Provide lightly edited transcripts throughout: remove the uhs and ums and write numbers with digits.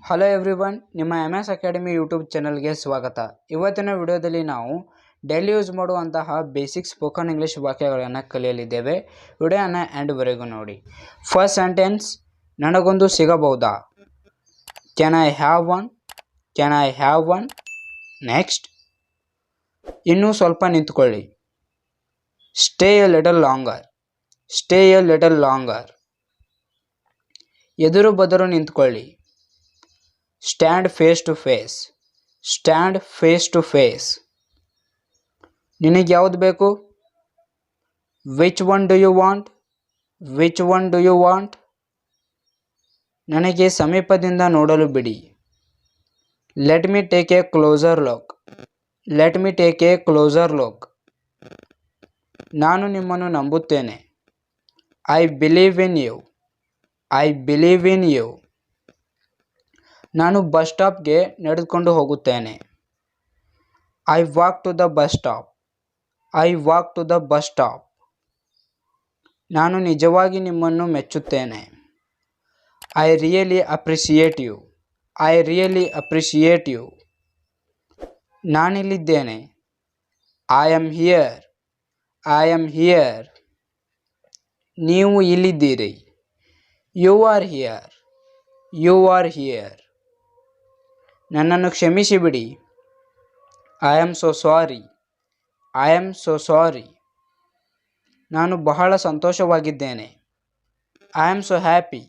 Hello everyone, ನಿಮ್ಮ MS academy YouTube ಚಾನಲ್ಗೆ ಸ್ವಾಗತ. ಇವತ್ತಿನ ವಿಡಿಯೋದಲ್ಲಿ ನಾವು ಡೈಲಿ ಯೂಸ್ ಮಾಡುವಂತಹ ಬೇಸಿಕ್ ಸ್ಪೋಕನ್ ಇಂಗ್ಲೀಷ್ ವಾಕ್ಯಗಳನ್ನು ಕಲಿಯಲಿದ್ದೇವೆ. ವಿಡಿಯೋನ ಎಂಡ್ವರೆಗೂ ನೋಡಿ. ಫಸ್ಟ್ ಸೆಂಟೆನ್ಸ್, ನನಗೊಂದು ಸಿಗಬಹುದಾ? Can I have one? Can I have one? Next, ಇನ್ನೂ ಸ್ವಲ್ಪ ನಿಂತ್ಕೊಳ್ಳಿ. Stay a little longer. Stay a little longer. ಎದುರು ಬದರು ನಿಂತ್ಕೊಳ್ಳಿ. Stand face to face. Stand face to face. ನಿನಗೆ ಯಾವುದು ಬೇಕು? Which one do you want? Which one do you want? ನನಗೆ ಸಮೀಪದಿಂದ ನೋಡಲು ಬಿಡಿ. Let me take a closer look. Let me take a closer look. ನಾನು ನಿಮ್ಮನ್ನು ನಂಬುತ್ತೇನೆ. I believe in you. I believe in you. ನಾನು ಬಸ್ ಸ್ಟಾಪ್ಗೆ ನಡೆದುಕೊಂಡು ಹೋಗುತ್ತೇನೆ. I walk to the bus stop. I walk to the bus stop. ನಾನು ನಿಜವಾಗಿ ನಿಮ್ಮನ್ನು ಮೆಚ್ಚುತ್ತೇನೆ. I really appreciate you. I really appreciate you. ನಾನಿಲ್ಲಿದ್ದೇನೆ. I am here. I am here. ನೀವು ಇಲ್ಲಿದ್ದೀರಿ. You are here. You are here. ನನ್ನನ್ನು ಕ್ಷಮಿಸಿಬಿಡಿ. I am so sorry. I am so sorry. ನಾನು ಬಹಳ ಸಂತೋಷವಾಗಿದ್ದೇನೆ. I am so happy.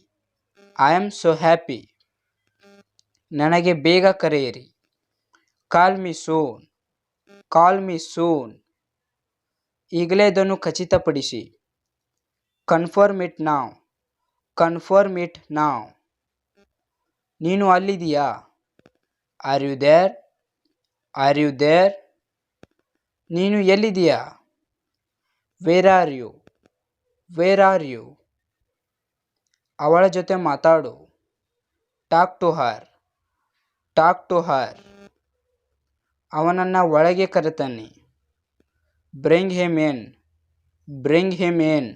I am so happy. ನನಗೆ ಬೇಗ ಕರೆಯಿರಿ. Call me soon. Call me soon. ಈಗಲೇ ಇದನ್ನು ಖಚಿತಪಡಿಸಿ. Confirm it now. Confirm it now. ನೀನು ಅಲ್ಲಿದೆಯಾ? Are you there? Are you there? ನೀನು ಎಲ್ಲಿದೆಯಾ? Where are you? Where are you? ಅವಳ ಜೊತೆ ಮಾತಾಡು. Talk to her. Talk to her. ಅವನನ್ನು ಒಳಗೆ ಕರೆತನ್ನಿ. Bring him in. Bring him in.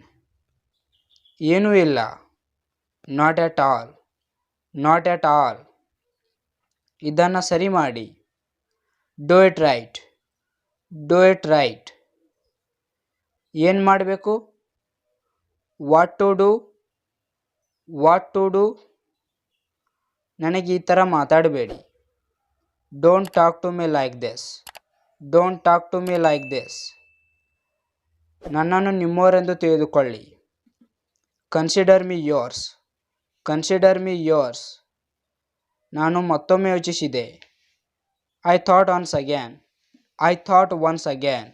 ಏನೂ ಇಲ್ಲ. Not at all. Not at all. ಇದನ್ನು ಸರಿ ಮಾಡಿ. Do it right. Do it right. ಏನು ಮಾಡಬೇಕು? What to do. What to do. ನನಗೆ ಈ ಥರ ಮಾತಾಡಬೇಡಿ. Don't talk to me like this. Don't talk to me like this. ನನ್ನನ್ನು ನಿಮ್ಮವರೆಂದು ತಿಳಿದುಕೊಳ್ಳಿ. Consider me yours. Consider me yours. ನಾನು ಮತ್ತೊಮ್ಮೆ ಯೋಚಿಸಿದೆ. I thought once again. I thought once again.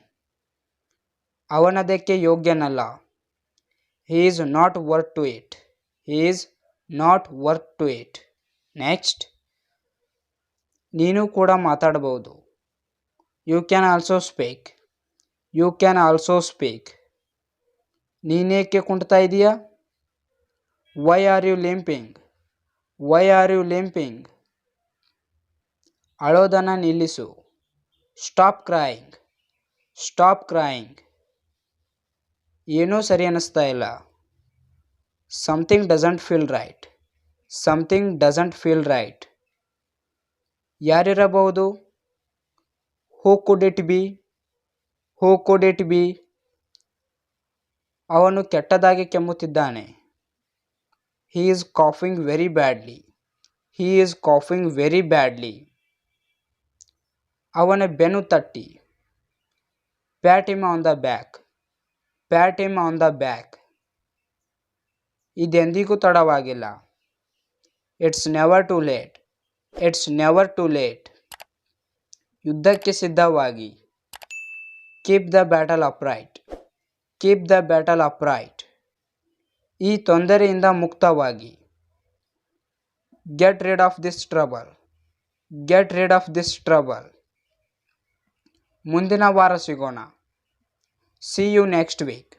ಅವನದಕ್ಕೆ ಯೋಗ್ಯನಲ್ಲ. He is not worth to it. He is not worth to it. Next, ನೀನು ಕೂಡ ಮಾತಾಡಬಹುದು. You can also speak. You can also speak. ನೀನೇಕೆ ಕುಂಟ್ತಾ ಇದೀಯಾ? Why are you limping? Why are you limping? ಅಳೋದನ್ನು ನಿಲ್ಲಿಸು. Stop crying. Stop crying. ಏನೂ ಸರಿ ಅನ್ನಿಸ್ತಾ ಇಲ್ಲ. Something doesn't feel right. Something doesn't feel right. ಯಾರಿರಬಹುದು? Who could it be? Who could it be? ಅವನು ಕೆಟ್ಟದಾಗಿ ಕೆಮ್ಮುತ್ತಿದ್ದಾನೆ. He is coughing very badly. He is coughing very badly. ಅವನ ಬೆನ್ನು ತಟ್ಟಿ. Pat him on the back. Pat him on the back. ಇದೆಂದಿಗೂ ತಡವಾಗಿಲ್ಲ. It's never too late. It's never too late. ಯುದ್ಧಕ್ಕೆ ಸಿದ್ಧವಾಗಿ. Keep the battle upright. Keep the battle upright. ಈ ತೊಂದರೆಯಿಂದ ಮುಕ್ತವಾಗಿ. Get rid of this trouble. Get rid of this trouble. ಮುಂದಿನ ವಾರ ಸಿಗೋಣ. See you next week.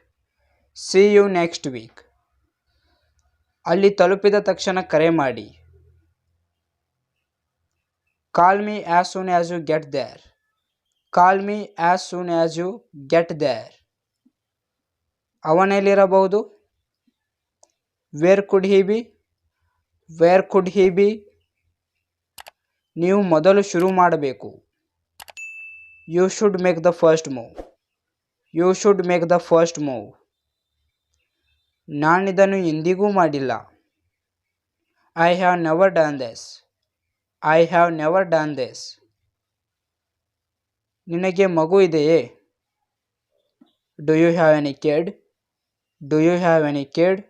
See you next week. ಅಲ್ಲಿ ತಲುಪಿದ ತಕ್ಷಣ ಕರೆ ಮಾಡಿ. Call me as soon as you get there. Call me as soon as you get there. ಅವನೆಲ್ಲಿರಬಹುದು? Where could he be? Where could he be? ನೀವು ಮೊದಲು ಶುರು ಮಾಡಬೇಕು. You should make the first move. You should make the first move. ನಾನಿದನ್ನು ಎಂದಿಗೂ ಮಾಡಿಲ್ಲ. I have never done this. I have never done this. ನಿನಗೆ ಮಗು ಇದೆಯೇ? Do you have any kid? Do you have any kid?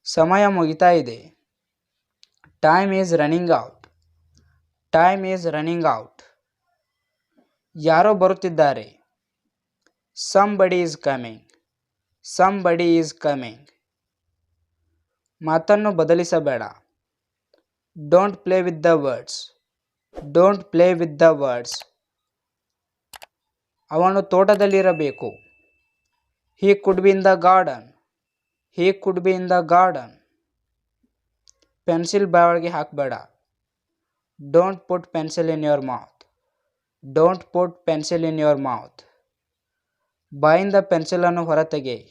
ಸಮಯ ಮುಗಿತಾ ಇದೆ. Time is running out. Time is running out. ಯಾರೋ ಬರುತ್ತಿದ್ದಾರೆ. Somebody is coming. Somebody is coming. ಮಾತನ್ನು ಬದಲಿಸಬೇಡ. Don't play with the words. Don't play with the words. ಅವನು ತೋಟದಲ್ಲಿರಬೇಕು. He could be in the garden. He could be in the garden. Pencil ಬಾಯೊಳಗೆ ಹಾಕಬೇಡ. Don't put pencil in your mouth. Don't put pencil in your mouth. ಬಾಯಿಂದ ಪೆನ್ಸಿಲನ್ನು ಹೊರತೆಗೆ.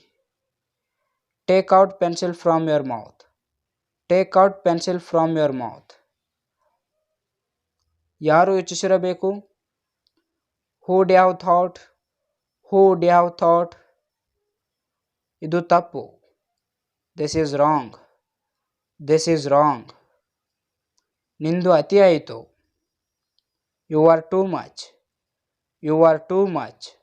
Take out pencil from your mouth. Take out pencil from your mouth. ಯಾರು ಯೋಚಿಸಿರಬೇಕು? Who'd have thought. Who'd have thought. ಇದು ತಪ್ಪು. This is wrong. This is wrong. ನಿಂದು ಅತಿ ಆಯಿತು. You are too much. You are too much.